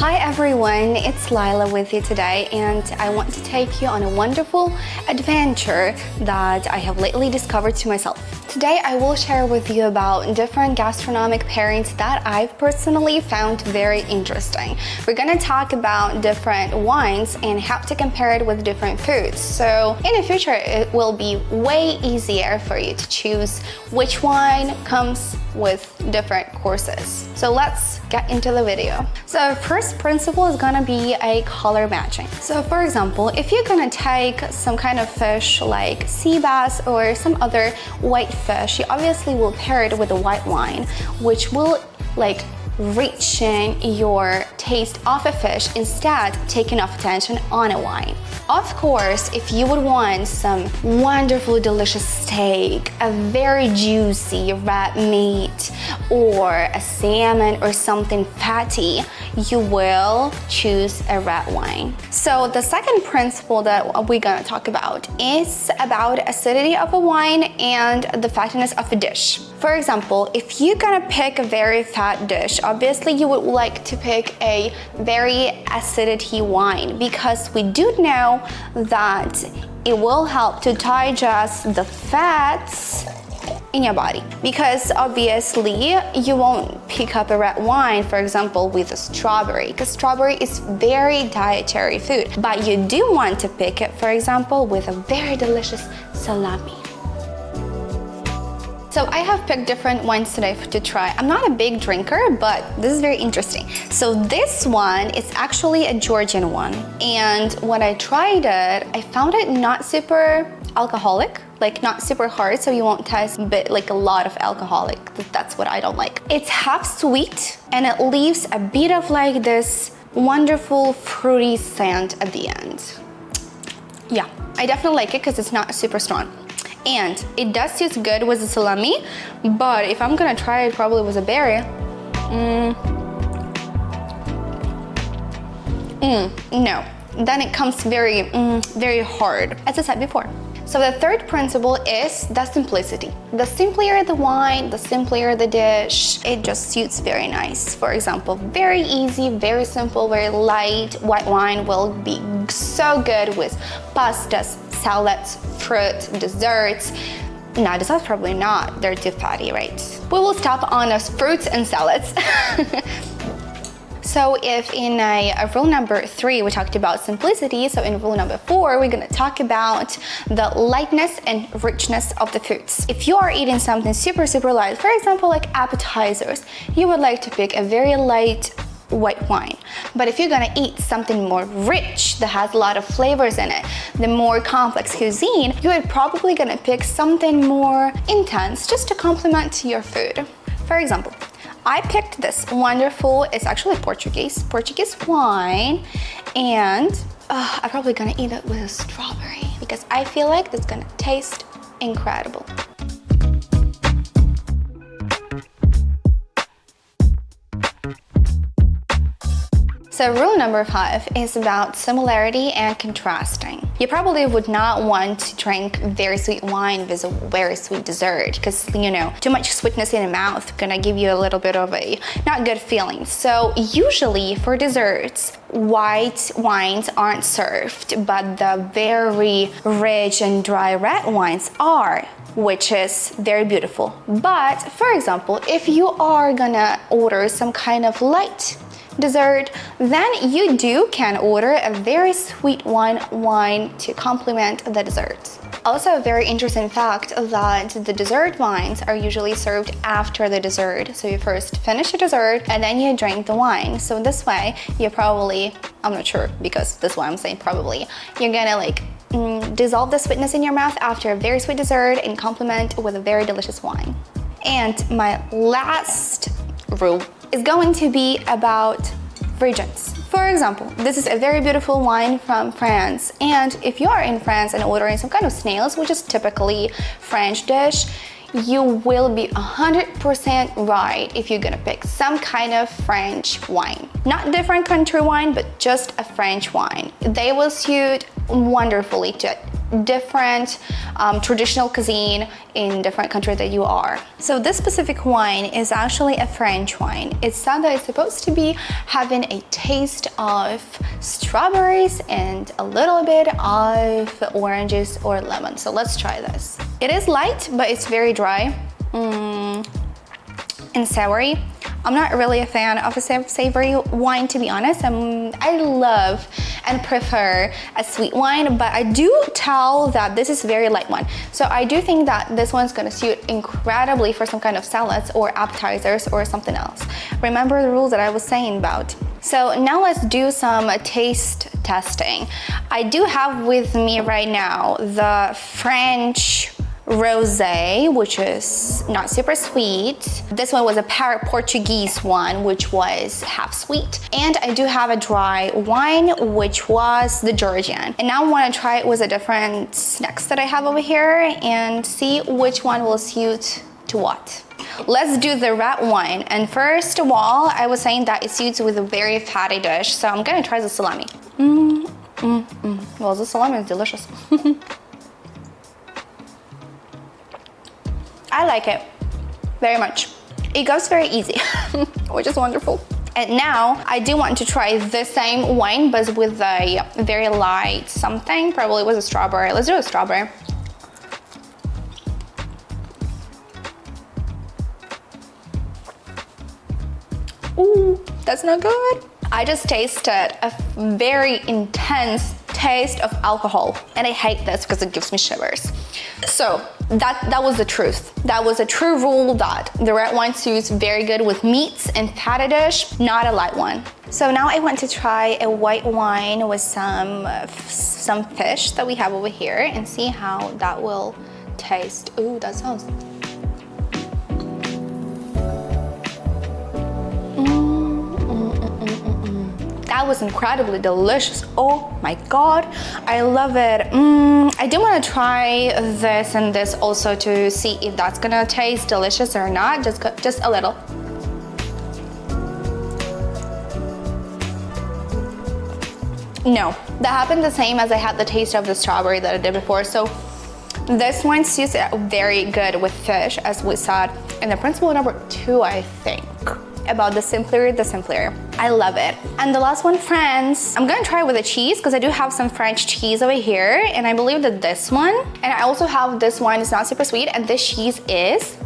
Hi everyone, it's Lila with you today, and I want to take you on a wonderful adventure that I have lately discovered to myself. Today I will share with you about different gastronomic pairings that I've personally found very interesting. We're gonna talk about different wines and how to compare it with different foods. So in the future it will be way easier for you to choose which wine comes with different courses. So let's get into the video. So first principle is gonna be a color matching. So for example, if you're gonna take some kind of fish like sea bass or some other white fish, you obviously will pair it with a white wine, which will reaching your taste of a fish, instead taking off attention on a wine. Of course, if you would want some wonderful delicious steak, a very juicy red meat, or a salmon or something fatty, you will choose a red wine. So the second principle that we're gonna talk about is about acidity of a wine and the fattiness of a dish. For example, if you're gonna pick a very fat dish, obviously you would like to pick a very acidity wine, because we do know that it will help to digest the fats in your body. Because obviously you won't pick up a red wine, for example, with a strawberry, because strawberry is very dietary food, but you do want to pick it, for example, with a very delicious salami. So I have picked different wines today to try. I'm not a big drinker, but this is very interesting. So this one is actually a Georgian one. And when I tried it, I found it not super alcoholic, like not super hard, so you won't taste like a lot of alcoholic. That's what I don't like. It's half sweet and it leaves a bit of like this wonderful fruity scent at the end. Yeah, I definitely like it because it's not super strong. And it does taste good with the salami, but if I'm gonna try it probably with a berry, no. Then it comes very, very hard, as I said before. So the third principle is the simplicity. The simpler the wine, the simpler the dish, it just suits very nice. For example, very easy, very simple, very light white wine will be so good with pastas, salads, fruit, desserts. No, desserts probably not, they're too fatty, right? We will stop on us fruits and salads. So if in rule number 3 we talked about simplicity, so in rule number 4 we're gonna talk about the lightness and richness of the foods. If you are eating something super light, for example like appetizers, you would like to pick a very light white wine. But if you're gonna eat something more rich that has a lot of flavors in it, the more complex cuisine, you are probably gonna pick something more intense just to complement your food. For example, I picked this wonderful, it's actually Portuguese wine, and I'm probably gonna eat it with a strawberry because I feel like it's gonna taste incredible. So rule number 5 is about similarity and contrasting. You probably would not want to drink very sweet wine with a very sweet dessert, because you know, too much sweetness in the mouth gonna give you a little bit of a not good feeling. So usually for desserts, white wines aren't served, but the very rich and dry red wines are, which is very beautiful. But for example, if you are gonna order some kind of light dessert, then you can order a very sweet wine to complement the dessert. Also a very interesting fact that the dessert wines are usually served after the dessert. So you first finish the dessert and then you drink the wine. So this way you probably, I'm not sure because this is why I'm saying probably, you're gonna dissolve the sweetness in your mouth after a very sweet dessert and complement with a very delicious wine. And my last rule is going to be about regions. For example, this is a very beautiful wine from France, and if you are in France and ordering some kind of snails, which is typically French dish, you will be 100% right if you're gonna pick some kind of French wine. Not different country wine, but just a French wine. They will suit wonderfully to different traditional cuisine in different countries that you are. So this specific wine is actually a French wine. It's said that it's supposed to be having a taste of strawberries and a little bit of oranges or lemon. So let's try this. It is light, but it's very dry and savory. I'm not really a fan of a savory wine, to be honest. I love and prefer a sweet wine, but I do tell that this is a very light one. So I do think that this one's gonna suit incredibly for some kind of salads or appetizers or something else. Remember the rules that I was saying about. So now let's do some taste testing. I do have with me right now the French rosé, which is not super sweet. This one was a Portuguese one, which was half sweet. And I do have a dry wine, which was the Georgian. And now I want to try it with the different snacks that I have over here and see which one will suit to what. Let's do the red wine. And first of all, I was saying that it suits with a very fatty dish, so I'm gonna try the salami. Well, the salami is delicious. I like it very much. It goes very easy, which is wonderful. And now I do want to try the same wine, but with a very light something, probably with a strawberry. Let's do a strawberry. Ooh, that's not good. I just tasted a very intense taste of alcohol, and I hate this because it gives me shivers. So that was the truth. That was a true rule that the red wine suits very good with meats and fatty dish, not a light one. So now I want to try a white wine with some fish that we have over here and see how that will taste. Ooh, that sounds. That was incredibly delicious. Oh my God, I love it. I do want to try this and this also to see if that's gonna taste delicious or not, just a little. No, that happened the same as I had the taste of the strawberry that I did before. So this one suits very good with fish, as we said in the principle number 2, I think, about the simpler, the simpler. I love it. And the last one, France. I'm gonna try with the cheese because I do have some French cheese over here, and I believe that this one, and I also have this wine, it's not super sweet, and this cheese is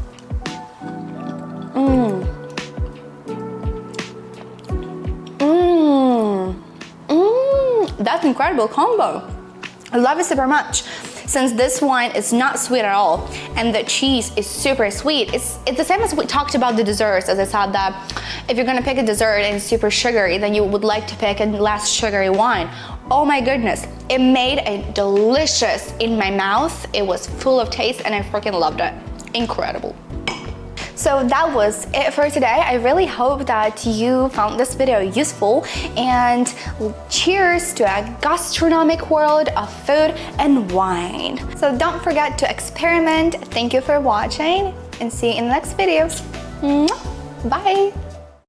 that's incredible combo. I love it super much. Since this wine is not sweet at all and the cheese is super sweet, it's the same as we talked about the desserts, as I said that if you're gonna pick a dessert and it's super sugary, then you would like to pick a less sugary wine. Oh my goodness, it made a delicious in my mouth. It was full of taste and I freaking loved it. Incredible. So that was it for today. I really hope that you found this video useful, and cheers to a gastronomic world of food and wine. So don't forget to experiment. Thank you for watching and see you in the next videos. Bye.